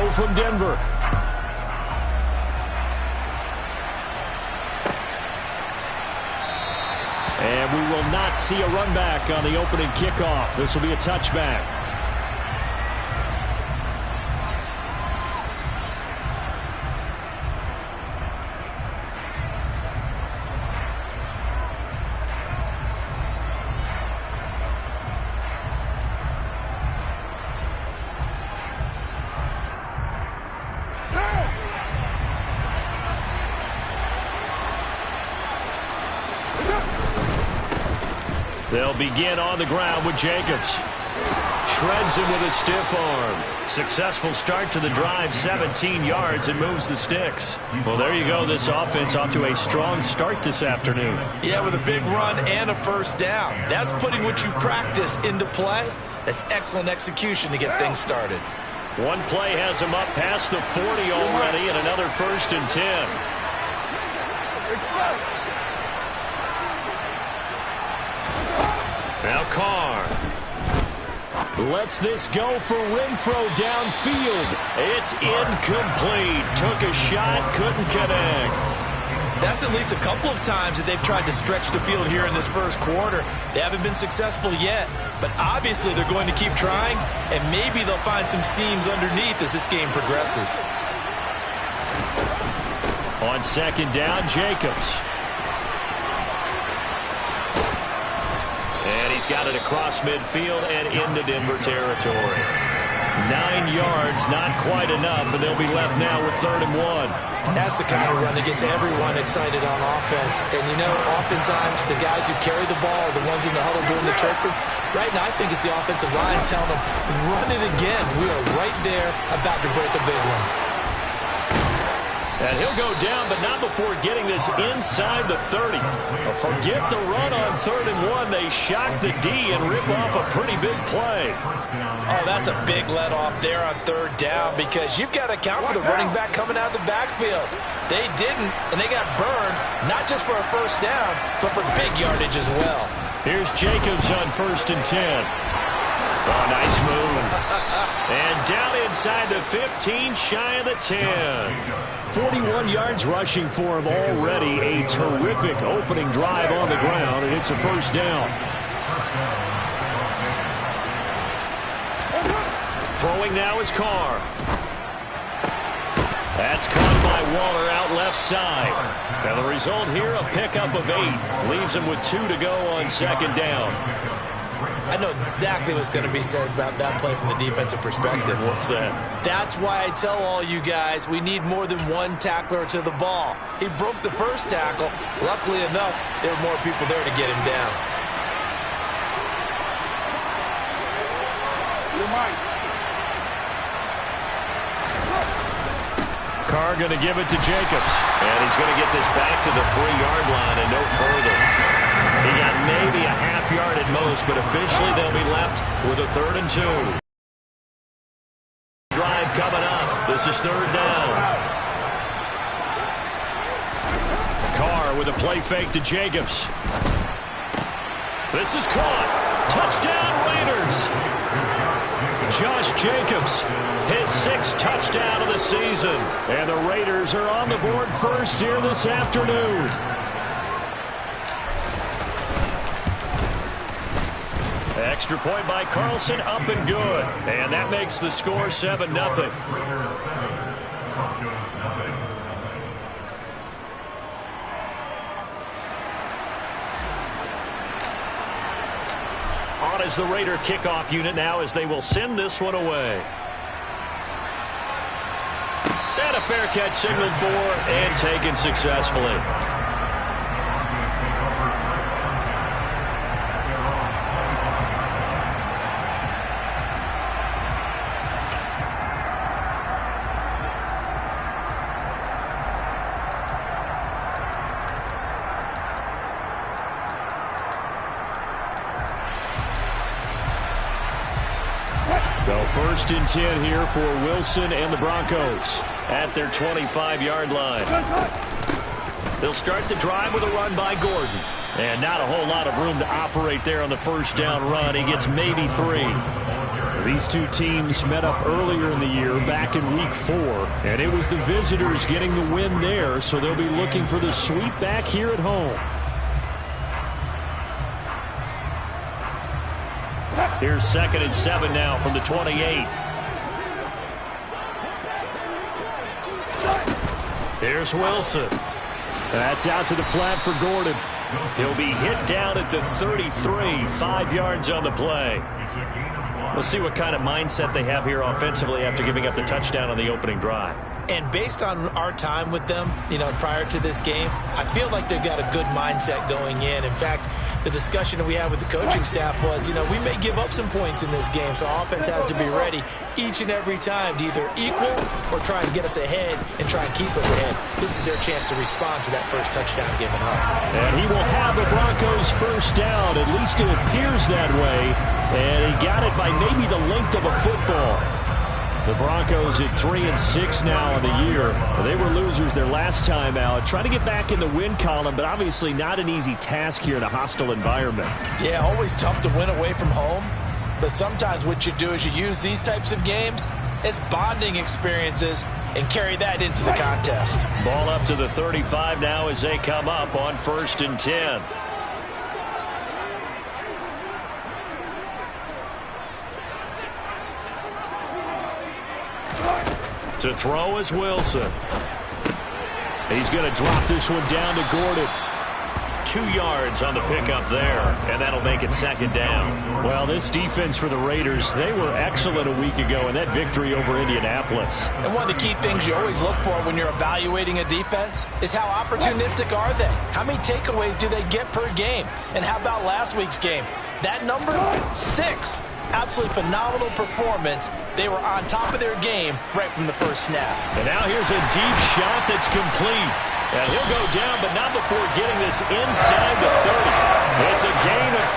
go from Denver. And we will not see a run back on the opening kickoff. This will be a touchback. They'll begin on the ground with Jacobs. Shreds him with a stiff arm. Successful start to the drive, 17 yards, and moves the sticks. Well, there you go. This offense off to a strong start this afternoon. Yeah, with a big run and a first down. That's putting what you practice into play. That's excellent execution to get things started. One play has him up past the 40 already, and another 1st and 10. Now Carr lets this go for Renfro downfield. It's incomplete. Took a shot, couldn't connect. That's at least a couple of times that they've tried to stretch the field here in this first quarter. They haven't been successful yet, but obviously they're going to keep trying, and maybe they'll find some seams underneath as this game progresses. On 2nd down, Jacobs. And he's got it across midfield and into Denver territory. 9 yards, not quite enough, and they'll be left now with 3rd and 1. That's the kind of run that gets everyone excited on offense. And, you know, oftentimes the guys who carry the ball are the ones in the huddle doing the chirping. Right now, I think it's the offensive line telling them, run it again. We are right there about to break a big one. And he'll go down, but not before getting this inside the 30. Forget the run on 3rd and 1. They shock the D and rip off a pretty big play. Oh, that's a big let-off there on 3rd down because you've got to account for the running back coming out of the backfield. They didn't, and they got burned, not just for a first down, but for big yardage as well. Here's Jacobs on 1st and 10. Oh, nice move. And down inside the 15, shy of the 10. 41 yards rushing for him already. A terrific opening drive on the ground, and it's a 1st down. Throwing now is Carr. That's caught by Waller out left side. And the result here, a pickup of 8. Leaves him with 2 to go on 2nd down. I know exactly what's going to be said about that play from the defensive perspective. What's that? That's why I tell all you guys we need more than one tackler to the ball. He broke the first tackle. Luckily enough, there were more people there to get him down. Carr going to give it to Jacobs. And he's going to get this back to the 3-yard line and no further. He got maybe a half yard at most, but officially they'll be left with a 3rd and 2. Drive coming up. This is 3rd down. Carr with a play fake to Jacobs. This is caught. Touchdown Raiders. Josh Jacobs, his 6th touchdown of the season. And the Raiders are on the board first here this afternoon. Extra point by Carlson, up and good. And that makes the score 7-0. On is the Raider kickoff unit now as they will send this one away. And a fair catch signaled for and taken successfully. So 1st and 10 here for Wilson and the Broncos at their 25-yard line. They'll start the drive with a run by Gordon. And not a whole lot of room to operate there on the 1st down run. He gets maybe 3. These two teams met up earlier in the year, back in Week 4, and it was the visitors getting the win there, so they'll be looking for the sweep back here at home. Here's 2nd and 7 now from the 28. Here's Wilson. That's out to the flat for Gordon. He'll be hit down at the 33, 5 yards on the play. We'll see what kind of mindset they have here offensively after giving up the touchdown on the opening drive. And based on our time with them, prior to this game, I feel like they've got a good mindset going in. In fact, the discussion that we had with the coaching staff was, we may give up some points in this game, so our offense has to be ready each and every time to either equal or try and get us ahead and try and keep us ahead. This is their chance to respond to that first touchdown given up. And he will have the Broncos first down. At least it appears that way. And he got it by maybe the length of a football. The Broncos at 3-6 now in the year. They were losers their last time out. Trying to get back in the win column, but obviously not an easy task here in a hostile environment. Yeah, always tough to win away from home. But sometimes what you do is you use these types of games as bonding experiences and carry that into the contest. Ball up to the 35 now as they come up on 1st and 10. To throw is Wilson. He's going to drop this one down to Gordon. 2 yards on the pickup there, and that'll make it 2nd down. Well, this defense for the Raiders, they were excellent a week ago in that victory over Indianapolis. And one of the key things you always look for when you're evaluating a defense is how opportunistic are they? How many takeaways do they get per game? And how about last week's game? That number, 6. Absolutely phenomenal performance. They were on top of their game right from the first snap. And now here's a deep shot that's complete. And he'll go down, but not before getting this inside the 30. It's a gain of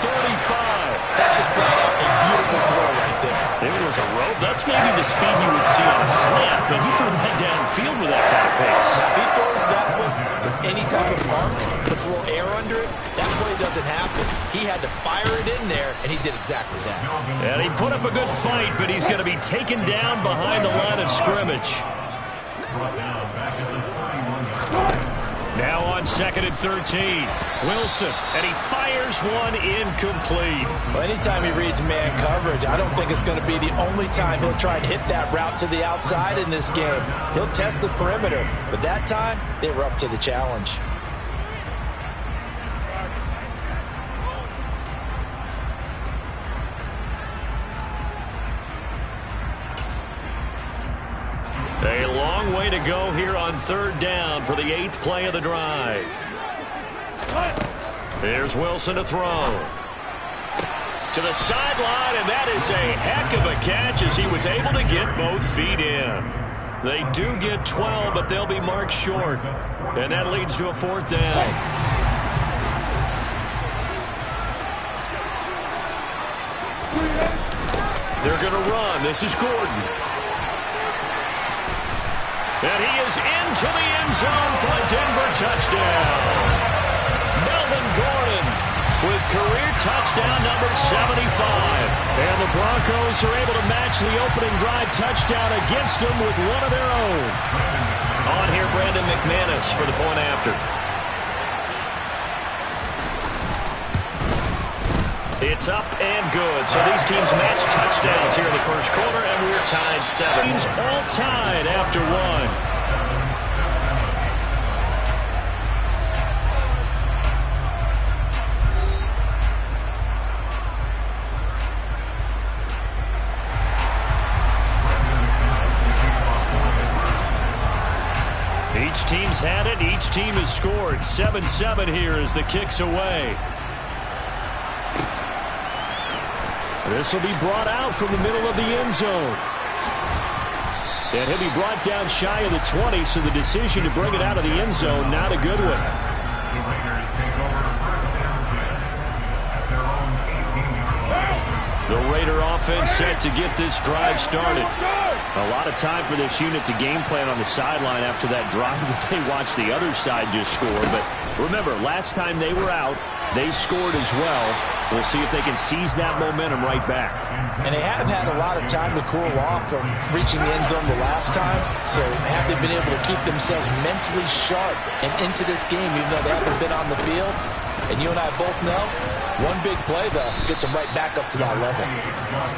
35. That's just flat out a beautiful throw right there. It was a rope. That's maybe the speed you would see on a slant, but he threw that downfield with that kind of pace. Now, if he throws that one with any type of arc, puts a little air under it, that play doesn't happen. He had to fire it in there, and he did exactly that. And he put up a good fight, but he's going to be taken down behind the line of scrimmage. Now on 2nd and 13, Wilson, and he fires one incomplete. Well, anytime he reads man coverage, I don't think it's going to be the only time he'll try and hit that route to the outside in this game. He'll test the perimeter, but that time, they were up to the challenge. A long way to go here on 3rd down for the 8th play of the drive. Here's Wilson to throw. To the sideline, and that is a heck of a catch as he was able to get both feet in. They do get 12, but they'll be marked short. And that leads to a 4th down. They're going to run. This is Gordon. And he is into the end zone for a Denver touchdown. Melvin Gordon with career touchdown number 75. And the Broncos are able to match the opening drive touchdown against them with one of their own. On here, Brandon McManus for the point after. It's up and good. So these teams match touchdowns here in the first quarter, and we're tied 7. Teams all tied after 1. Each team's had it. Each team has scored. 7-7 here as the kick's away. This will be brought out from the middle of the end zone. And he'll be brought down shy of the 20, so the decision to bring it out of the end zone, not a good one. The Raider offense set to get this drive started. A lot of time for this unit to game plan on the sideline after that drive that they watched the other side just score. But remember, last time they were out, they scored as well. We'll see if they can seize that momentum right back. And they have had a lot of time to cool off from reaching the end zone the last time. So have they been able to keep themselves mentally sharp and into this game, even though they haven't been on the field? And you and I both know, one big play, though, gets them right back up to that level.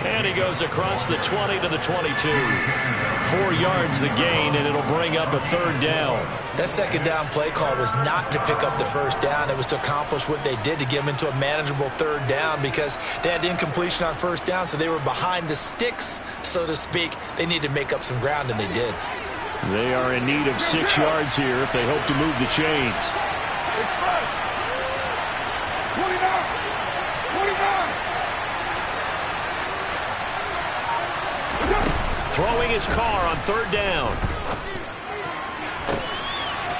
And he goes across the 20 to the 22. 4 yards the gain, and it'll bring up a third down. That second down play call was not to pick up the first down. It was to accomplish what they did to get them into a manageable third down because they had incompletion on first down, so they were behind the sticks, so to speak. They needed to make up some ground, and they did. They are in need of 6 yards here if they hope to move the chains. Throwing his car on third down.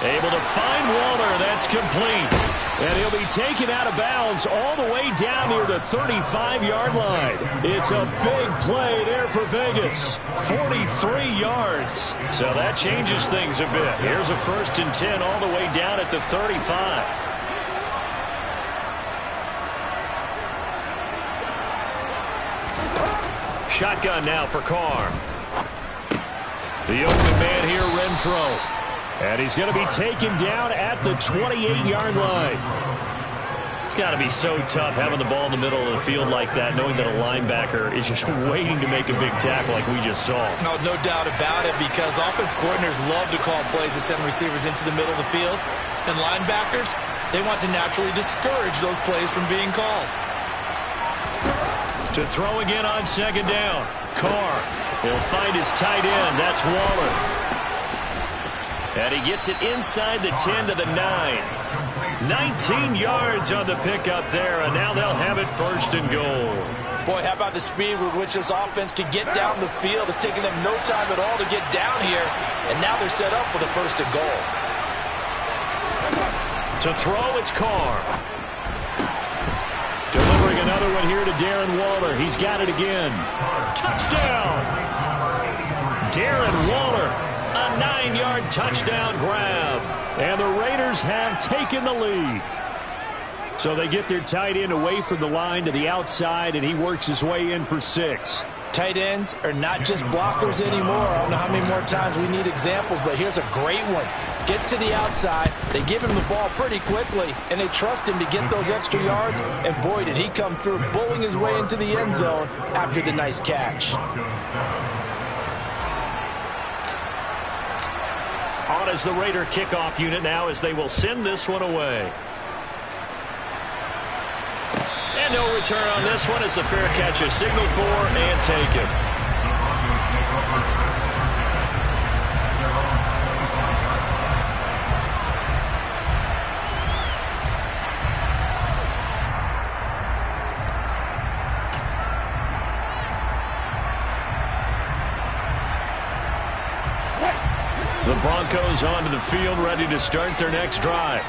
Able to find Waller. That's complete. And he'll be taken out of bounds all the way down near the 35-yard line. It's a big play there for Vegas. 43 yards. So that changes things a bit. Here's a 1st and 10 all the way down at the 35. Shotgun now for Carr. The open man here, Renfro. And he's going to be taken down at the 28-yard line. It's got to be so tough having the ball in the middle of the field like that, knowing that a linebacker is just waiting to make a big tackle like we just saw. No doubt about it, because offense coordinators love to call plays to send receivers into the middle of the field. And linebackers, they want to naturally discourage those plays from being called. To throw again on second down. Carr. He'll find his tight end. That's Waller. And he gets it inside the 10 to the 9. 19 yards on the pickup there, and now they'll have it 1st and goal. Boy, how about the speed with which this offense can get down the field? It's taken them no time at all to get down here, and now they're set up with a 1st and goal. To throw, it's Carr. Delivering another one here to Darren Waller. He's got it again. Touchdown! Darren Waller, a 9-yard touchdown grab. And the Raiders have taken the lead. So they get their tight end away from the line to the outside, and he works his way in for 6. Tight ends are not just blockers anymore. I don't know how many more times we need examples, but here's a great one. Gets to the outside, they give him the ball pretty quickly, and they trust him to get those extra yards, and boy, did he come through, bullying his way into the end zone after the nice catch. On as the Raider kickoff unit now as they will send this one away. And no return on this one as the fair catch is signaled for and taken. The Broncos onto the field, ready to start their next drive.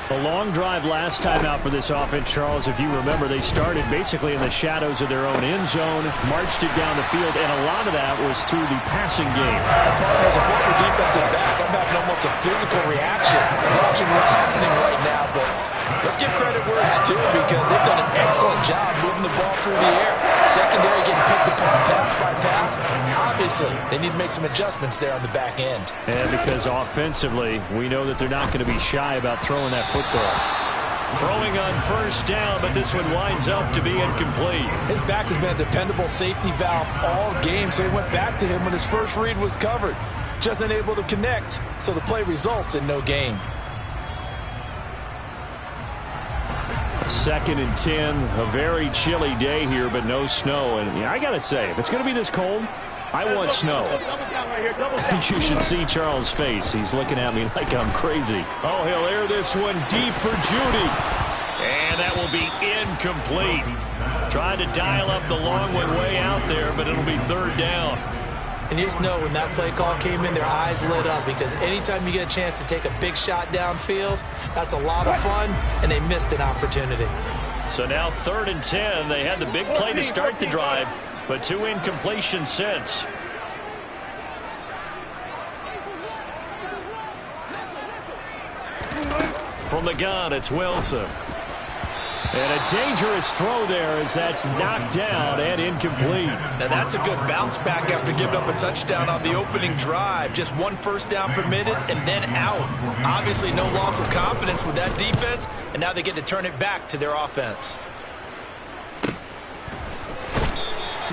A long drive last time out for this offense, Charles. If you remember, they started basically in the shadows of their own end zone, marched it down the field, and a lot of that was through the passing game. As a former defensive back, I'm having almost a physical reaction watching what's happening right now, but let's give credit where it's due because they've done an excellent job moving the ball through the air. Secondary getting picked apart pass by pass. Obviously, they need to make some adjustments there on the back end. And because offensively, we know that they're not going to be shy about throwing that football. Throwing on 1st down, but this one winds up to be incomplete. His back has been a dependable safety valve all game, so he went back to him when his first read was covered. Just unable to connect, so the play results in no gain. 2nd and 10, a very chilly day here, but no snow. And yeah, I got to say, if it's going to be this cold, I want snow. You should see Charles' face. He's looking at me like I'm crazy. Oh, he'll air this one deep for Judy. And that will be incomplete. Trying to dial up the long one way out there, but it'll be 3rd down. And you just know when that play call came in, their eyes lit up because anytime you get a chance to take a big shot downfield, that's a lot of fun, and they missed an opportunity. So now 3rd and 10. They had the big play to start the drive, but 2 incompletions since. From the gun, it's Wilson. And a dangerous throw there as that's knocked down and incomplete. Now that's a good bounce back after giving up a touchdown on the opening drive. Just one first down permitted and then out. Obviously no loss of confidence with that defense, and now they get to turn it back to their offense.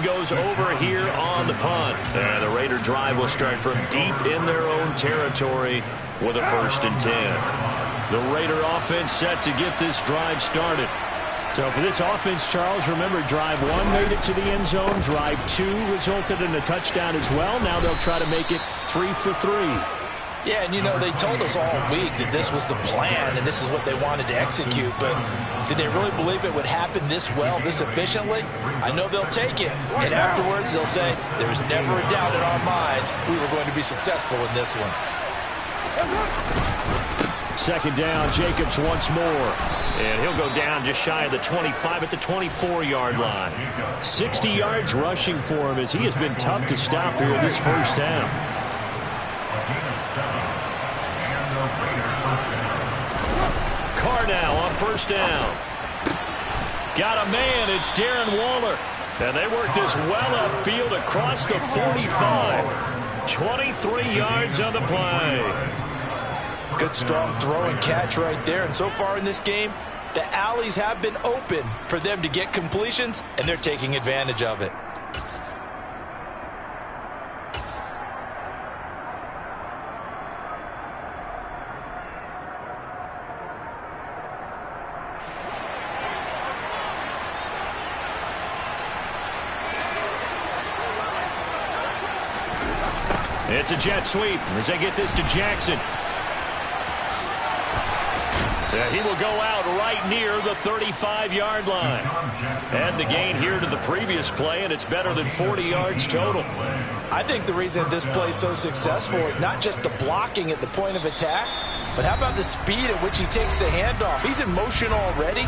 Goes over here on the punt. And the Raider drive will start from deep in their own territory with a 1st and 10. The Raider offense set to get this drive started. So for this offense, Charles, remember, drive 1 made it to the end zone. Drive 2 resulted in a touchdown as well. Now they'll try to make it 3 for 3. Yeah, and you know, they told us all week that this was the plan and this is what they wanted to execute, but did they really believe it would happen this well, this efficiently? I know they'll take it, and afterwards they'll say, there was never a doubt in our minds we were going to be successful in this one. 2nd down, Jacobs once more. And he'll go down just shy of the 25 at the 24-yard line. 60 yards rushing for him as he has been tough to stop here this first half. Carr now on 1st down. Got a man, it's Darren Waller. And they work this well upfield across the 45. 23 yards on the play. Good strong throw and catch right there. And so far in this game, the alleys have been open for them to get completions, and they're taking advantage of it. It's a jet sweep as they get this to Jackson. He will go out right near the 35-yard line. And the gain here to the previous play, and it's better than 40 yards total. I think the reason this play is so successful is not just the blocking at the point of attack, but how about the speed at which he takes the handoff? He's in motion already,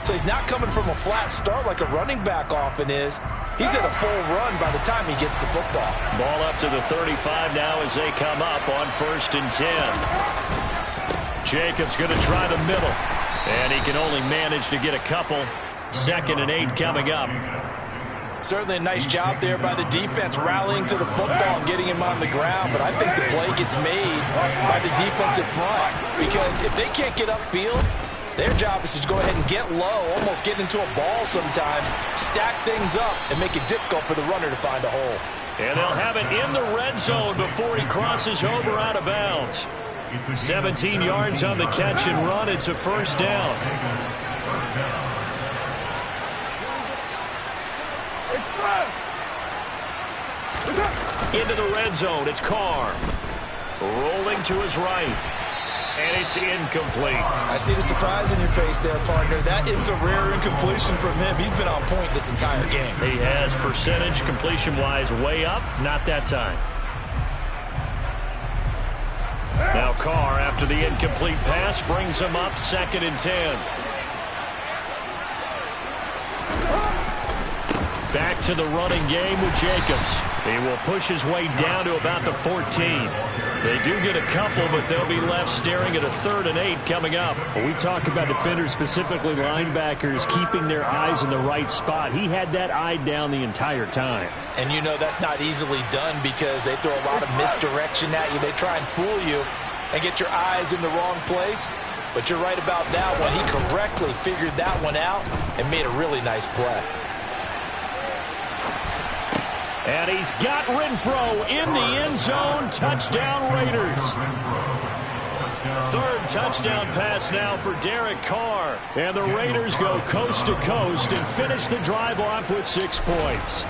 so he's not coming from a flat start like a running back often is. He's at a full run by the time he gets the football. Ball up to the 35 now as they come up on 1st and 10. Jacobs going to try the middle, and he can only manage to get a couple. 2nd and 8 coming up. Certainly a nice job there by the defense rallying to the football and getting him on the ground, but I think the play gets made by the defensive front because if they can't get upfield, their job is to go ahead and get low, almost get into a ball sometimes, stack things up, and make it difficult for the runner to find a hole. And they'll have it in the red zone before he crosses over out of bounds. 17 yards on the catch and run. It's a 1st down. Into the red zone. It's Carr. Rolling to his right. And it's incomplete. I see the surprise in your face there, partner. That is a rare incompletion from him. He's been on point this entire game. He has percentage completion-wise way up. Not that time. Now Carr, after the incomplete pass, brings him up 2nd and 10. Back to the running game with Jacobs. He will push his way down to about the 14. They do get a couple, but they'll be left staring at a 3rd and 8 coming up. When we talk about defenders, specifically linebackers, keeping their eyes in the right spot. He had that eye down the entire time. And you know that's not easily done because they throw a lot of misdirection at you. They try and fool you and get your eyes in the wrong place. But you're right about that one. He correctly figured that one out and made a really nice play. And he's got Renfro in the end zone. Touchdown, Raiders. 3rd touchdown pass now for Derek Carr. And the Raiders go coast to coast and finish the drive off with 6 points.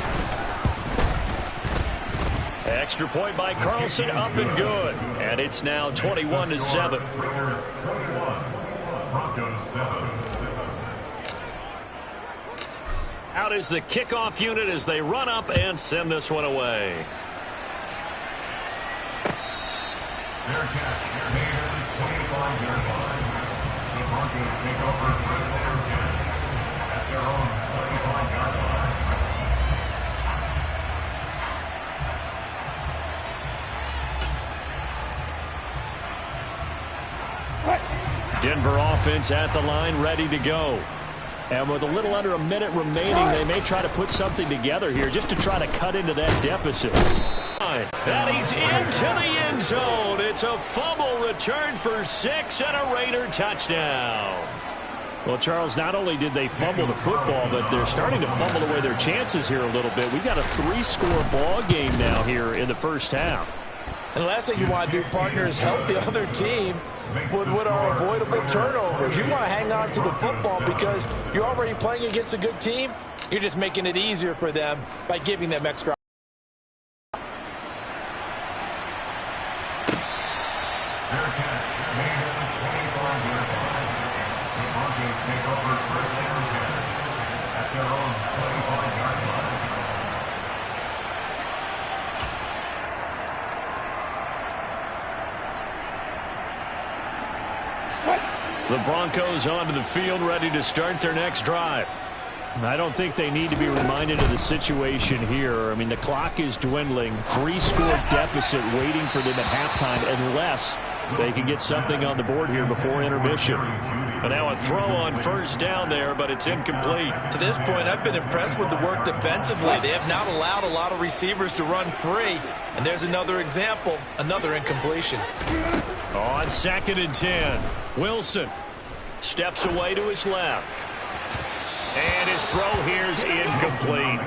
Extra point by Carlson, up and good. And it's now 21-7. Out is the kickoff unit as they run up and send this one away. Their catch, your name is 25-yard line. The Broncos take over first and 10 at their own 25-yard line. Denver offense at the line, ready to go. And with a little under a minute remaining, they may try to put something together here just to try to cut into that deficit. And he's into the end zone. It's a fumble return for 6 and a Raider touchdown. Well, Charles, not only did they fumble the football, but they're starting to fumble away their chances here a little bit. We've got a 3-score ball game now here in the first half. And the last thing you want to do, partner, is help the other team with what are avoidable turnovers. You want to hang on to the football because you're already playing against a good team. You're just making it easier for them by giving them extra. The Broncos onto the field, ready to start their next drive. I don't think they need to be reminded of the situation here. I mean, the clock is dwindling. 3-score deficit waiting for them at halftime unless they can get something on the board here before intermission. But now a throw on first down there, but it's incomplete. To this point, I've been impressed with the work defensively. They have not allowed a lot of receivers to run free. And there's another example, another incompletion. On 2nd and 10, Wilson steps away to his left. And his throw here is incomplete.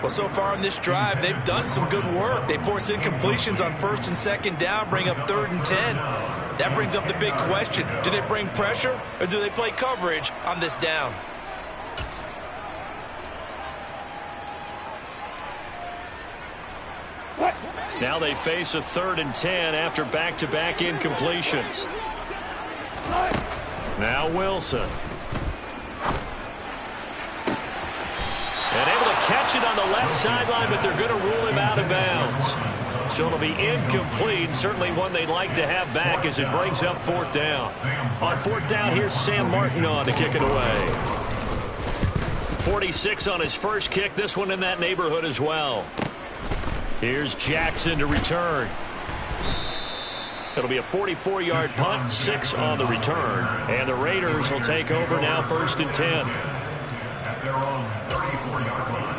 Well, so far in this drive, they've done some good work. They force incompletions on 1st and 2nd down, bring up 3rd and 10. That brings up the big question. Do they bring pressure or do they play coverage on this down? Now they face a 3rd and 10 after back-to-back incompletions. Now Wilson. And able to catch it on the left sideline, but they're going to rule him out of bounds. So it'll be incomplete. Certainly one they'd like to have back as it brings up 4th down. On 4th down, here's Sam Martin on to kick it away. 46 on his first kick. This one in that neighborhood as well. Here's Jackson to return. It'll be a 44-yard punt, 6 on the return. And the Raiders will take over now 1st and 10. At their own 34-yard line.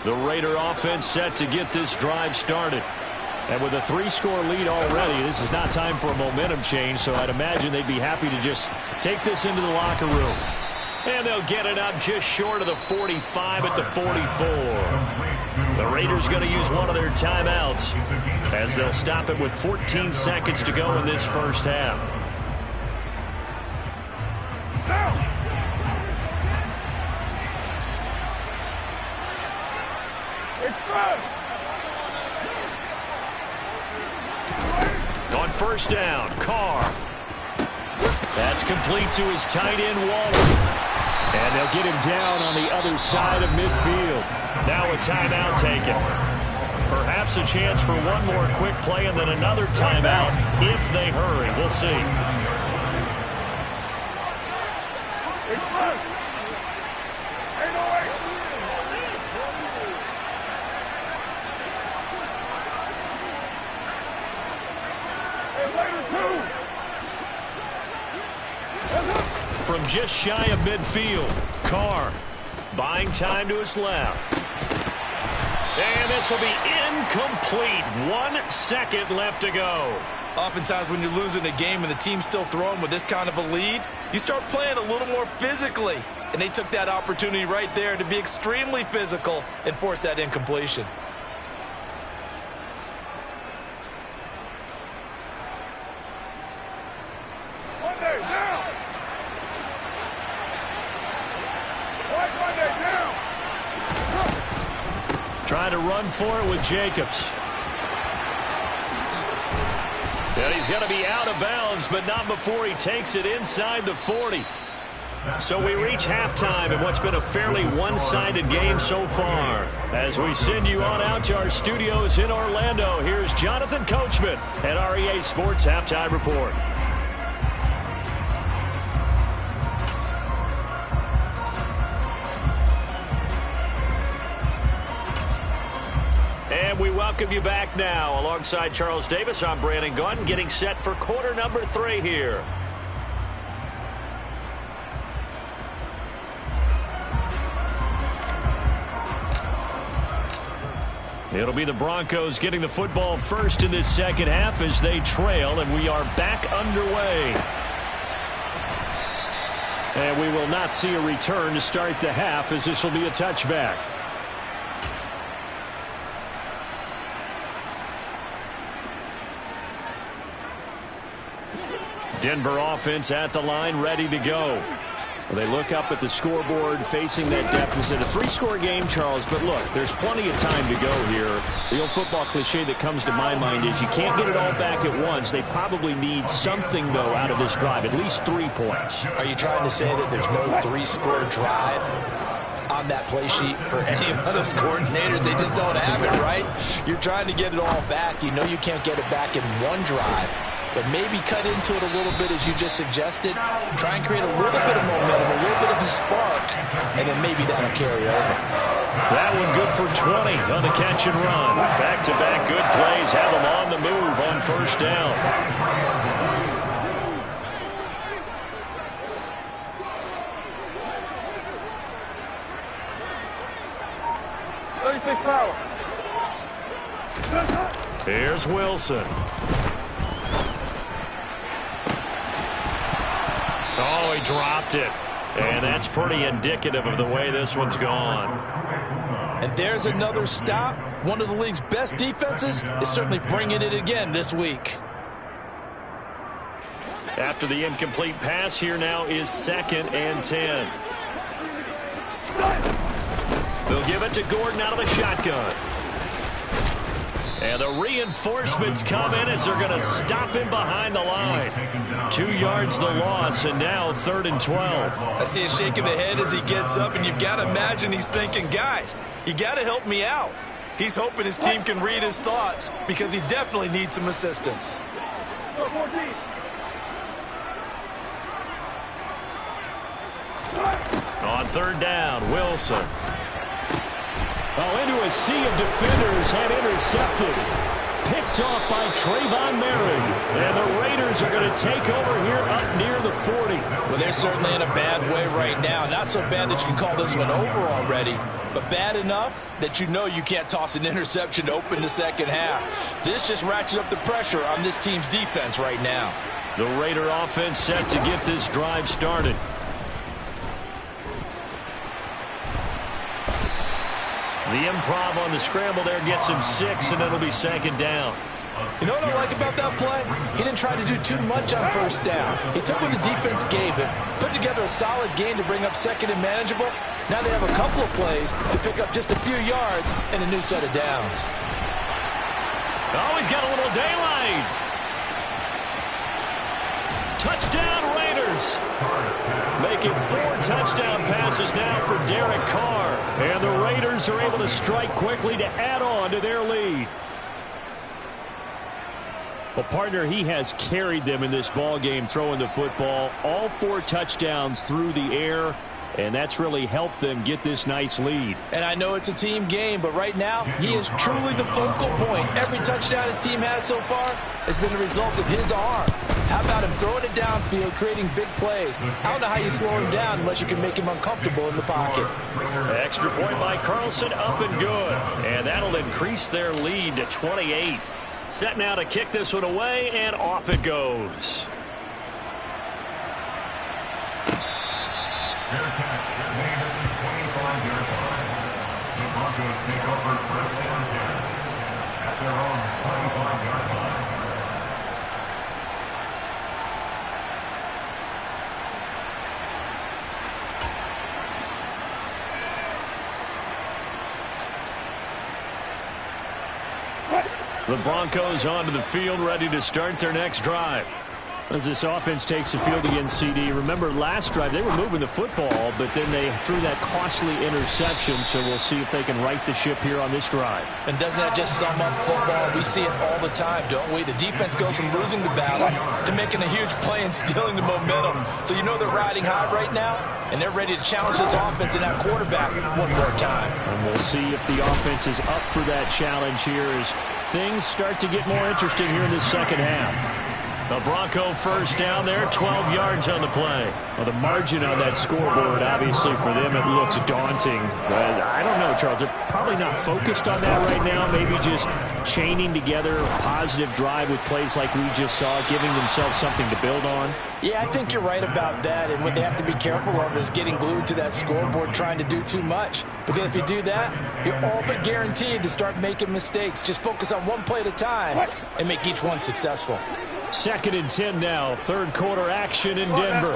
The Raider offense set to get this drive started. And with a 3-score lead already, this is not time for a momentum change, so I'd imagine they'd be happy to just take this into the locker room. And they'll get it up just short of the 45 at the 44. The Raiders going to use one of their timeouts as they'll stop it with 14 seconds to go in this first half. On first down, Carr. That's complete to his tight end, Waller. And they'll get him down on the other side of midfield. Now a timeout taken. Perhaps a chance for one more quick play and then another timeout if they hurry. We'll see. From just shy of midfield, Carr buying time to his left. And this will be incomplete. 1 second left to go. Oftentimes when you're losing a game and the team's still throwing with this kind of a lead, you start playing a little more physically. And they took that opportunity right there to be extremely physical and force that incompletion. Trying to run for it with Jacobs. And he's going to be out of bounds, but not before he takes it inside the 40. So we reach halftime in what's been a fairly one-sided game so far. As we send you on out to our studios in Orlando, here's Jonathan Coachman at REA Sports Halftime Report. And we welcome you back now. Alongside Charles Davis, I'm Brandon Gunn, getting set for quarter number 3 here. It'll be the Broncos getting the football first in this second half as they trail, and we are back underway. And we will not see a return to start the half, as this will be a touchback. Denver offense at the line, ready to go. They look up at the scoreboard, facing that deficit. A 3-score game, Charles, but look, there's plenty of time to go here. The old football cliche that comes to my mind is you can't get it all back at once. They probably need something, though, out of this drive, at least 3 points. Are you trying to say that there's no 3-score drive on that play sheet for any of those coordinators? They just don't have it, right? You're trying to get it all back. You know you can't get it back in one drive. But maybe cut into it a little bit, as you just suggested. Try and create a little bit of momentum, a little bit of a spark, and then maybe that'll carry over. That one good for 20 on the catch and run. Back-to-back good plays have them on the move on first down. Here's Wilson. Oh, he dropped it. And that's pretty indicative of the way this one's gone. And there's another stop. One of the league's best defenses is certainly bringing it again this week. After the incomplete pass, here now is 2nd and 10. They'll give it to Gordon out of the shotgun. And the reinforcements come in as they're going to stop him behind the line. 2 yards the loss, and now 3rd and 12. I see a shake of the head as he gets up, and you've got to imagine he's thinking, guys, you got to help me out. He's hoping his team can read his thoughts because he definitely needs some assistance. On 3rd down, Wilson. Into a sea of defenders and intercepted. Picked off by Trayvon Merritt. And the Raiders are going to take over here up near the 40. Well, they're certainly in a bad way right now. Not so bad that you can call this one over already, but bad enough that you know you can't toss an interception to open the second half. This just ratchets up the pressure on this team's defense right now. The Raider offense set to get this drive started. The improv on the scramble there gets him 6, and it'll be 2nd down. You know what I like about that play? He didn't try to do too much on first down. He took what the defense gave him, put together a solid game to bring up 2nd and manageable. Now they have a couple of plays to pick up just a few yards and a new set of downs. Oh, he's got a little daylight. Touchdown, Raiders. Making 4 touchdown passes now for Derek Carr. And the Raiders are able to strike quickly to add on to their lead. Well, partner, he has carried them in this ball game throwing the football. All 4 touchdowns through the air. And that's really helped them get this nice lead. And I know it's a team game, but right now, he is truly the focal point. Every touchdown his team has so far has been the result of his arm. How about him throwing it downfield, creating big plays? I don't know how you slow him down unless you can make him uncomfortable in the pocket. Extra point by Carlson, up and good. And that'll increase their lead to 28. Set now to kick this one away, and off it goes. Fair catch. They're made at the 25-yard line. The Broncos take over first and 10 at their own 25-yard line. The Broncos onto the field, ready to start their next drive. As this offense takes the field against CD, remember last drive they were moving the football, but then they threw that costly interception, so we'll see if they can right the ship here on this drive. And doesn't that just sum up football? We see it all the time, don't we? The defense goes from losing the battle to making a huge play and stealing the momentum. So you know they're riding high right now, and they're ready to challenge this offense and that quarterback one more time. And we'll see if the offense is up for that challenge here as things start to get more interesting here in the second half. The Bronco first down there, 12 yards on the play. Well, the margin on that scoreboard, obviously, for them, it looks daunting. But I don't know, Charles. They're probably not focused on that right now. Maybe just chaining together a positive drive with plays like we just saw, giving themselves something to build on. Yeah, I think you're right about that. And what they have to be careful of is getting glued to that scoreboard trying to do too much. Because if you do that, you're all but guaranteed to start making mistakes. Just focus on one play at a time and make each one successful. 2nd and 10 now. Third quarter action in Denver.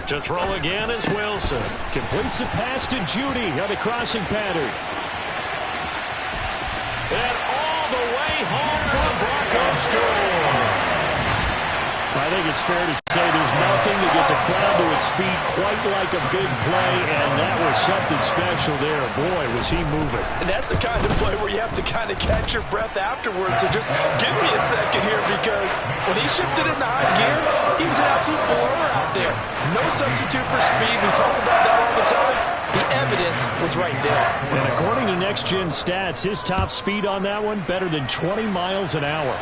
To throw again is Wilson. Completes the pass to Judy on the crossing pattern. And all the way home for the Broncos score. I think it's fair to say there's nothing that gets a crowd to its feet quite like a big play, and that was something special there. Boy, was he moving. And that's the kind of play where you have to kind of catch your breath afterwards. So just give me a second here, because when he shifted into high gear, he was an absolute blower out there. No substitute for speed. We talk about that all the time. The evidence was right there. And according to Next Gen Stats, his top speed on that one, better than 20 miles an hour.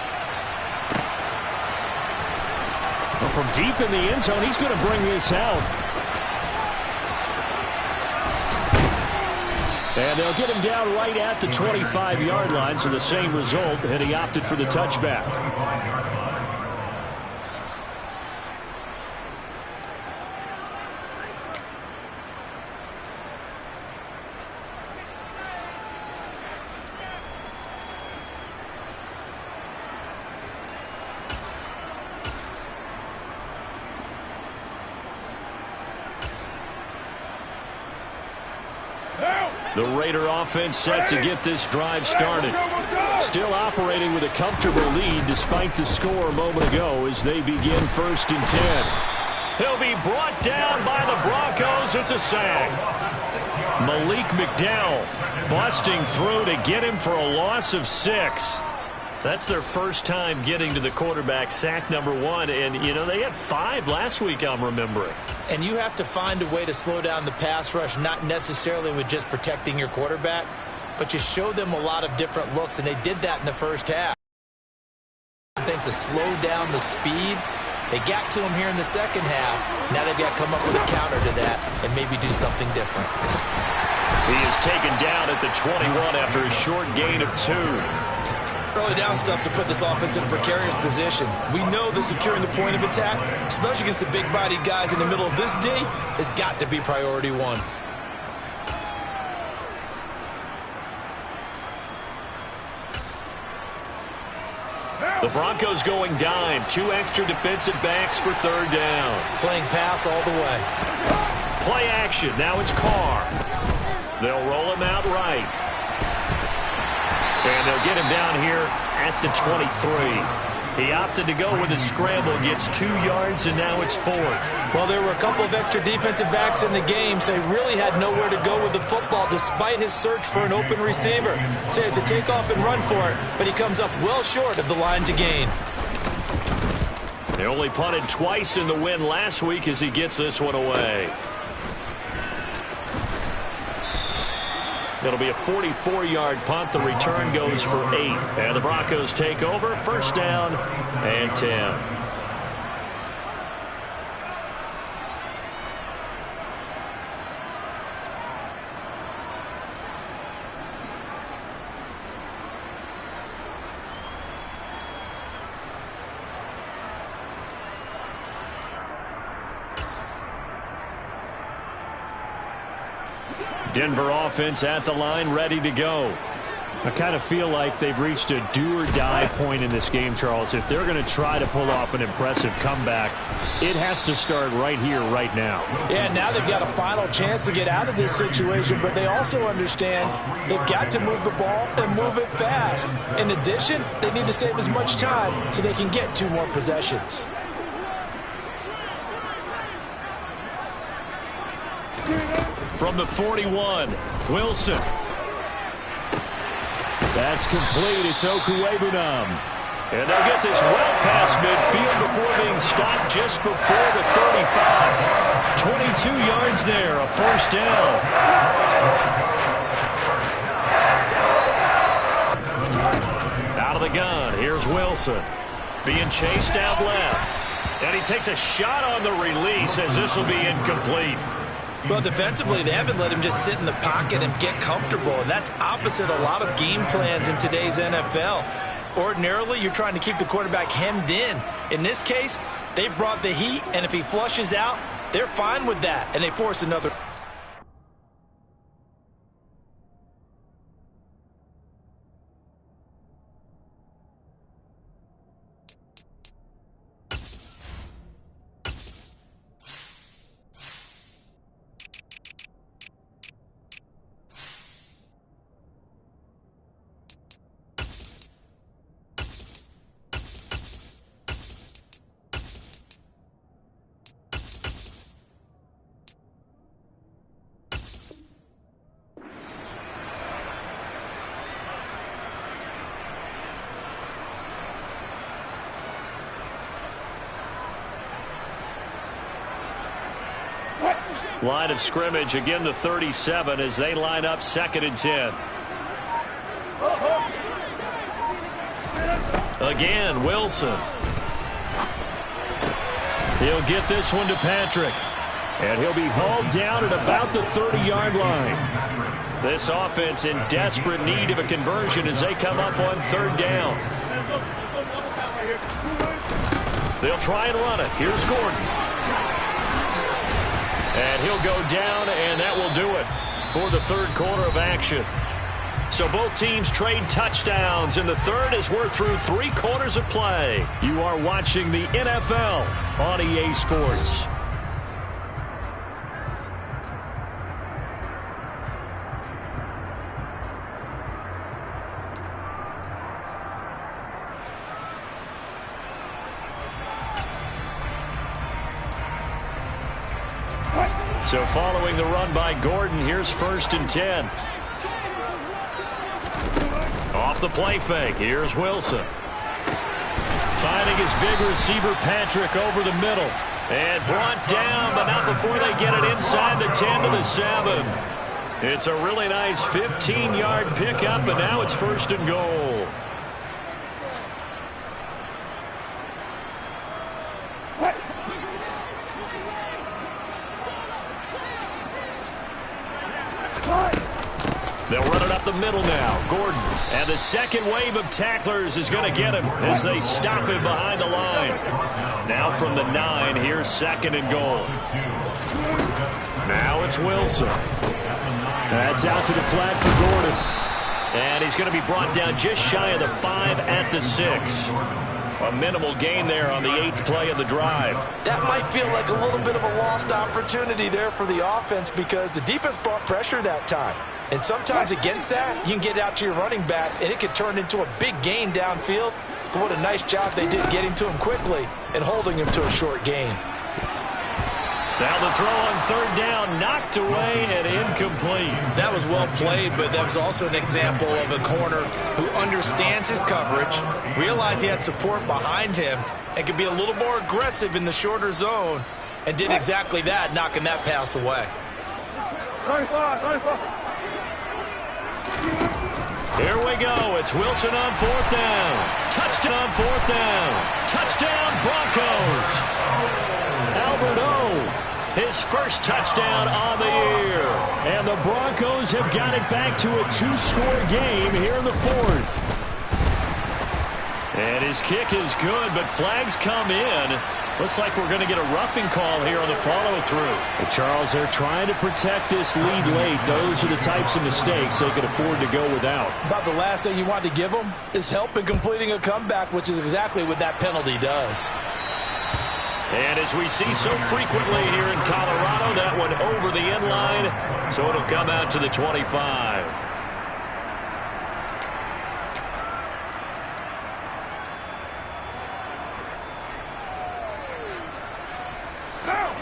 Well, from deep in the end zone, he's going to bring this out. And they'll get him down right at the 25-yard line, so the same result, and he opted for the touchback. The Raider offense set to get this drive started. Still operating with a comfortable lead despite the score a moment ago as they begin 1st and 10. He'll be brought down by the Broncos. It's a sack. Malik McDowell busting through to get him for a loss of 6. That's their first time getting to the quarterback, sack number 1. And, you know, they had 5 last week, I'm remembering. And you have to find a way to slow down the pass rush, not necessarily with just protecting your quarterback, but you show them a lot of different looks, and they did that in the first half. Things to slow down the speed. They got to him here in the second half. Now they've got to come up with a counter to that and maybe do something different. He is taken down at the 21 after a short gain of 2. Early down stuff to put this offense in a precarious position. We know that securing the point of attack, especially against the big-bodied guys in the middle of this D, has got to be priority 1. The Broncos going dime. 2 extra defensive backs for 3rd down. Playing pass all the way. Play action. Now it's Carr. They'll roll him out right. And they'll get him down here at the 23. He opted to go with a scramble, gets 2 yards, and now it's 4th. Well, there were a couple of extra defensive backs in the game, so he really had nowhere to go with the football despite his search for an open receiver. So he has to take off and run for it, but he comes up well short of the line to gain. They only punted twice in the win last week as he gets this one away. It'll be a 44-yard punt. The return goes for 8. And the Broncos take over. 1st down and 10. Denver offense at the line, ready to go. I kind of feel like they've reached a do-or-die point in this game, Charles. If they're going to try to pull off an impressive comeback, it has to start right here, right now. Yeah, now they've got a final chance to get out of this situation, but they also understand they've got to move the ball and move it fast. In addition, they need to save as much time so they can get 2 more possessions. From the 41, Wilson. That's complete. It's Okuwebunam. And they'll get this well past midfield before being stopped just before the 35. 22 yards there, a first down. Out of the gun, here's Wilson. Being chased out left. And he takes a shot on the release as this will be incomplete. Well, defensively, they haven't let him just sit in the pocket and get comfortable, and that's opposite a lot of game plans in today's NFL. Ordinarily, you're trying to keep the quarterback hemmed in. In this case, they brought the heat, and if he flushes out, they're fine with that, and they force another. Line of scrimmage, again the 37 as they line up 2nd and 10. Again, Wilson. He'll get this one to Patrick. And he'll be hauled down at about the 30-yard line. This offense in desperate need of a conversion as they come up on 3rd down. They'll try and run it. Here's Gordon. And he'll go down, and that will do it for the 3rd quarter of action. So both teams trade touchdowns in the 3rd as we're through 3 quarters of play. You are watching the NFL on EA Sports. So following the run by Gordon, here's 1st and 10. Off the play fake, here's Wilson. Finding his big receiver Patrick over the middle. And brought down, but not before they get it inside the 10 to the 7. It's a really nice 15-yard pickup, and now it's 1st and goal. They'll run it up the middle now. Gordon. And the second wave of tacklers is going to get him as they stop him behind the line. Now from the 9, here's 2nd and goal. Now it's Wilson. That's out to the flat for Gordon. And he's going to be brought down just shy of the 5 at the 6. A minimal gain there on the 8th play of the drive. That might feel like a little bit of a lost opportunity there for the offense because the defense brought pressure that time. And sometimes against that, you can get out to your running back, and it could turn into a big gain downfield. But what a nice job they did getting to him quickly and holding him to a short gain. Now the throw on 3rd down, knocked away and incomplete. That was well played, but that was also an example of a corner who understands his coverage, realized he had support behind him, and could be a little more aggressive in the shorter zone, and did exactly that, knocking that pass away. Here we go. It's Wilson on 4th down. Touchdown, 4th down. Touchdown, Broncos. Albert O, his first touchdown on the year. And the Broncos have got it back to a 2-score game here in the 4th. And his kick is good, but flags come in. Looks like we're going to get a roughing call here on the follow-through. Well, Charles, they're trying to protect this lead late. Those are the types of mistakes they can afford to go without. About the last thing you want to give them is help in completing a comeback, which is exactly what that penalty does. And as we see so frequently here in Colorado, that one over the end line, so it'll come out to the 25.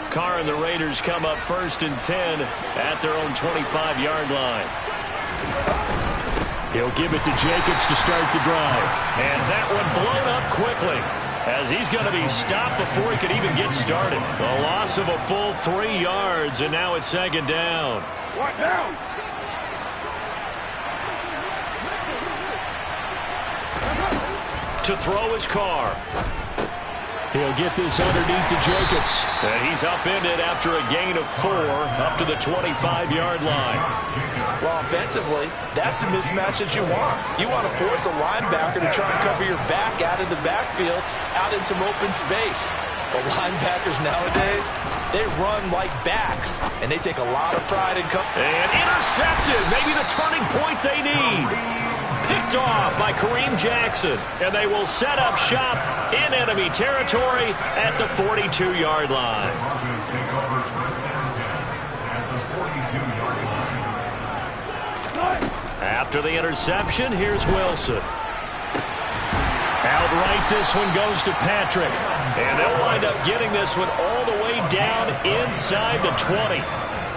Carr and the Raiders come up 1st and 10 at their own 25-yard line. He'll give it to Jacobs to start the drive. And that one blown up quickly, as he's going to be stopped before he could even get started. A loss of a full 3 yards, and now it's 2nd down. What down? To throw his Carr. He'll get this underneath to Jacobs. And he's upended after a gain of 4 up to the 25-yard line. Well, offensively, that's the mismatch that you want. You want to force a linebacker to try and cover your back out of the backfield, out in some open space. But linebackers nowadays, they run like backs, and they take a lot of pride in cover. And intercepted, maybe the turning point they need. Picked off by Kareem Jackson, and they will set up shop in enemy territory at the 42-yard line. After the interception, here's Wilson. Outright, this one goes to Patrick, and they'll wind up getting this one all the way down inside the 20.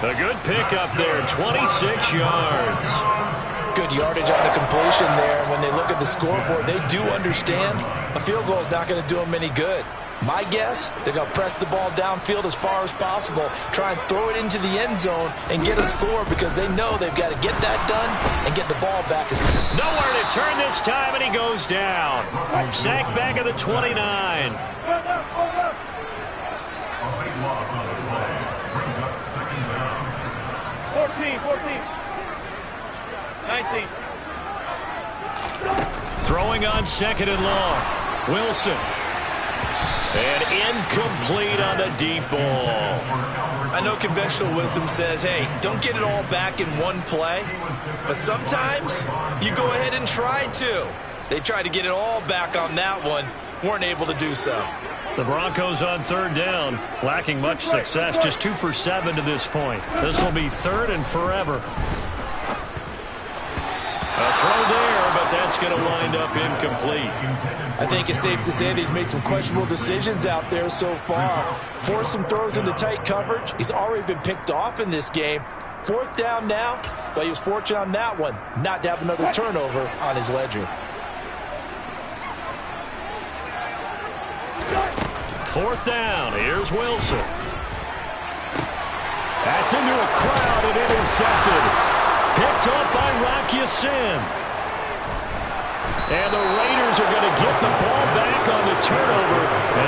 A good pickup there, 26 yards. Good yardage on the completion there. When they look at the scoreboard, they do understand a field goal is not going to do them any good. My guess, they're going to press the ball downfield as far as possible, try and throw it into the end zone and get a score, because they know they've got to get that done and get the ball back. Nowhere to turn this time, and he goes down. Sacked back at the 29. 19. Throwing on 2nd and long. Wilson. And incomplete on the deep ball. I know conventional wisdom says, hey, don't get it all back in one play. But sometimes you go ahead and try to. They tried to get it all back on that one. Weren't able to do so. The Broncos on 3rd down, lacking much success. Just 2 for 7 to this point. This will be 3rd and forever. A throw there, but that's going to wind up incomplete. I think it's safe to say that he's made some questionable decisions out there so far. Forced some throws into tight coverage. He's already been picked off in this game. 4th down now, but he was fortunate on that one not to have another turnover on his ledger. 4th down. Here's Wilson. That's into a crowd and intercepted. Picked up by Rock Ya-Sin. And the Raiders are going to get the ball back on the turnover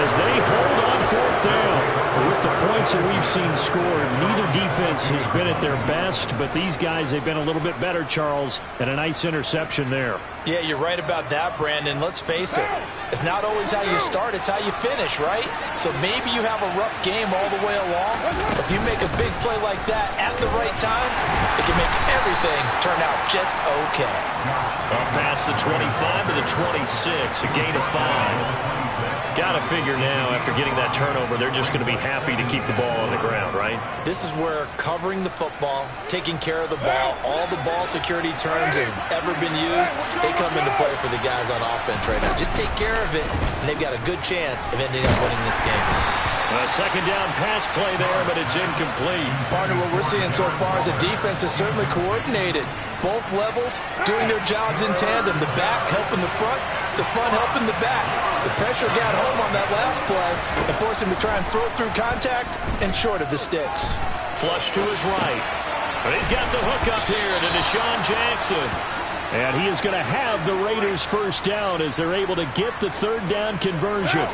as they hold on 4th down. With the points that we've seen scored, neither defense has been at their best, but these guys, they've been a little bit better, Charles, and a nice interception there. Yeah, you're right about that, Brandon. Let's face it. It's not always how you start, it's how you finish, right? So maybe you have a rough game all the way along. If you make a big play like that at the right time, it can make everything turn out just okay. Up past the 25 to the 26, a gain of 5. Got to figure now, after getting that turnover, they're just going to be happy to keep the ball on the ground, right? This is where covering the football, taking care of the ball, all the ball security terms that have ever been used, they come into play for the guys on offense right now. Just take care of it, and they've got a good chance of ending up winning this game. A 2nd down pass play there, but it's incomplete. Partner, what we're seeing so far is the defense is certainly coordinated. Both levels doing their jobs in tandem. The back helping the front helping the back. The pressure got home on that last play and forced him to try and throw through contact and short of the sticks. Flush to his right. But he's got the hook up here to Deshaun Jackson. And he is going to have the Raiders 1st down as they're able to get the 3rd down conversion.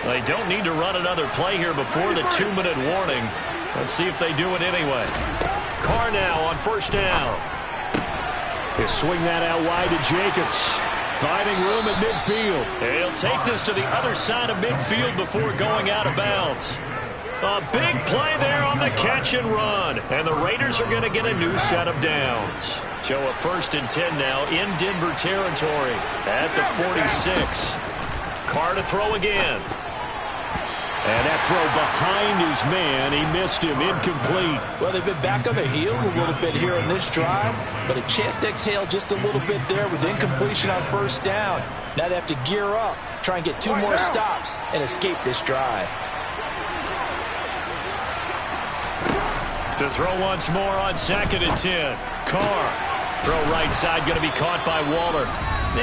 They don't need to run another play here before the 2-minute warning. Let's see if they do it anyway. Carr now on 1st down. He'll swing that out wide to Jacobs. Finding room at midfield. He'll take this to the other side of midfield before going out of bounds. A big play there on the catch and run. And the Raiders are going to get a new set of downs. So a 1st and 10 now in Denver territory at the 46. Carr to throw again. And that throw behind his man. He missed him. Incomplete. Well, they've been back on their heels a little bit here in this drive, but a chance to exhale just a little bit there with incompletion on 1st down. Now they have to gear up, try and get 2 more stops, and escape this drive. To throw once more on 2nd and 10. Carr. Throw right side, going to be caught by Waller.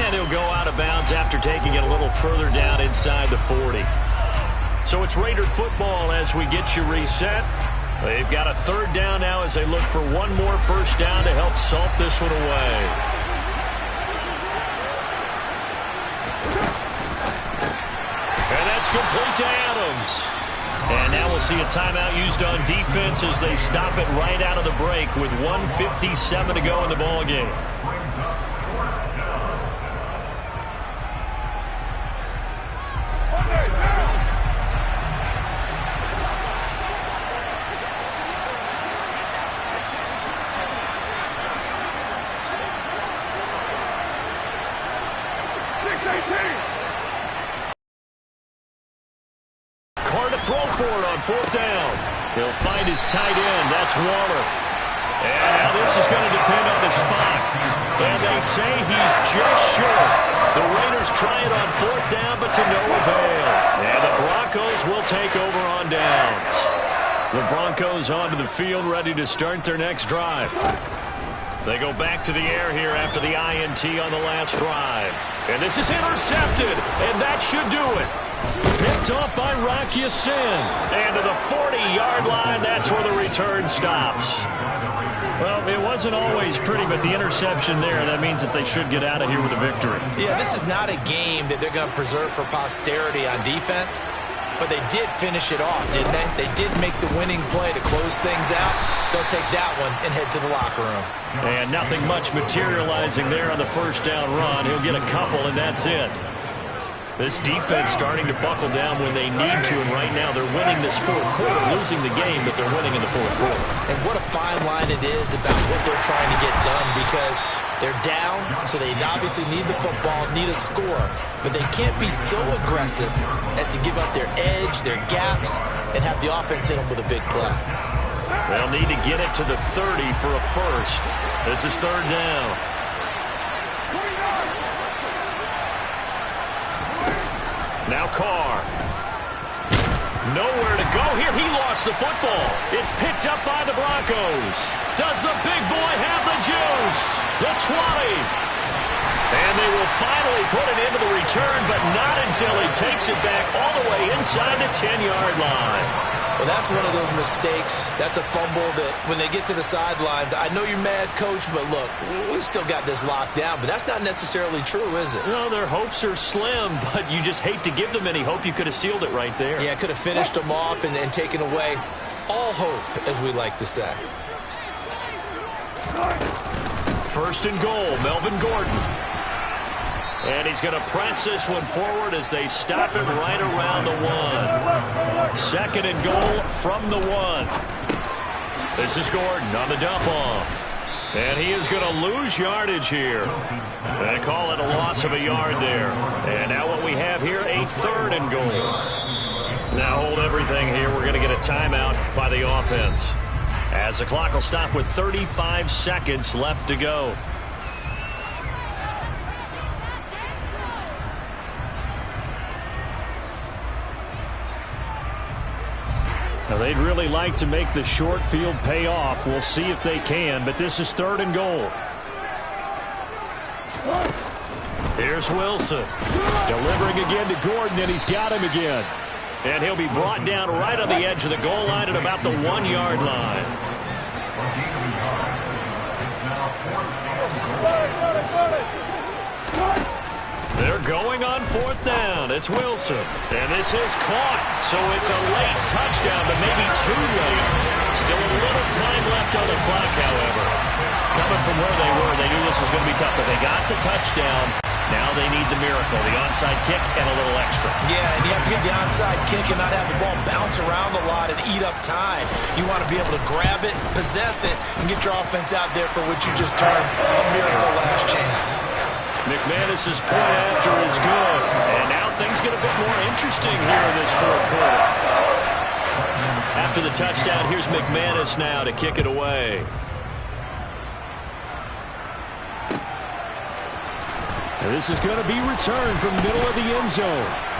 And he'll go out of bounds after taking it a little further down inside the 40. So it's Raider football as we get you reset. They've got a 3rd down now as they look for one more 1st down to help salt this one away. And that's complete to Adams. And now we'll see a timeout used on defense as they stop it right out of the break with 1:57 to go in the ballgame. Throw for it on 4th down. He'll find his tight end. That's Waller. And now this is going to depend on the spot. And they say he's just short. The Raiders try it on 4th down, but to no avail. And the Broncos will take over on downs. The Broncos onto the field, ready to start their next drive. They go back to the air here after the INT on the last drive. And this is intercepted, and that should do it. Picked off by Rocky Sin. And to the 40-yard line, that's where the return stops. Well, it wasn't always pretty, but the interception there, that means that they should get out of here with a victory. Yeah, this is not a game that they're going to preserve for posterity on defense, but they did finish it off, didn't they? They did make the winning play to close things out. They'll take that one and head to the locker room. And nothing much materializing there on the 1st down run. He'll get a couple, and that's it. This defense starting to buckle down when they need to, and right now they're winning this 4th quarter, losing the game, but they're winning in the 4th quarter. And what a fine line it is about what they're trying to get done, because they're down, so they obviously need the football, need a score, but they can't be so aggressive as to give up their edge, their gaps, and have the offense hit them with a big play. They'll need to get it to the 30 for a 1st. This is 3rd down. Now Carr. Nowhere to go here. He lost the football. It's picked up by the Broncos. Does the big boy have the juice? The 20. And they will finally put it into the return, but not until he takes it back all the way inside the 10-yard line. Well, that's one of those mistakes. That's a fumble that when they get to the sidelines, I know you're mad, Coach, but look, we've still got this locked down. But that's not necessarily true, is it? No, their hopes are slim, but you just hate to give them any hope. You could have sealed it right there. Yeah, could have finished them off and taken away all hope, as we like to say. 1st and goal, Melvin Gordon. And he's going to press this one forward as they stop it right around the 1. 2nd and goal from the 1. This is Gordon on the dump off. And he is going to lose yardage here. They call it a loss of a yard there. And now what we have here, a 3rd and goal. Now hold everything here. We're going to get a timeout by the offense, as the clock will stop with 35 seconds left to go. Now they'd really like to make the short field pay off. We'll see if they can, but this is 3rd and goal. Here's Wilson. Delivering again to Gordon, and he's got him again. And he'll be brought down right on the edge of the goal line at about the 1-yard line. They're going on 4th down. It's Wilson. And this is caught. So it's a late touchdown, but maybe too late. Still a little time left on the clock, however. Coming from where they were. They knew this was going to be tough, but they got the touchdown. Now they need the miracle, the onside kick and a little extra. Yeah, and you have to get the onside kick and not have the ball bounce around a lot and eat up time. You want to be able to grab it, possess it, and get your offense out there for what you just termed a miracle last chance. McManus's point after is good. And now things get a bit more interesting here in this fourth quarter. After the touchdown, here's McManus now to kick it away. And this is going to be returned from the middle of the end zone.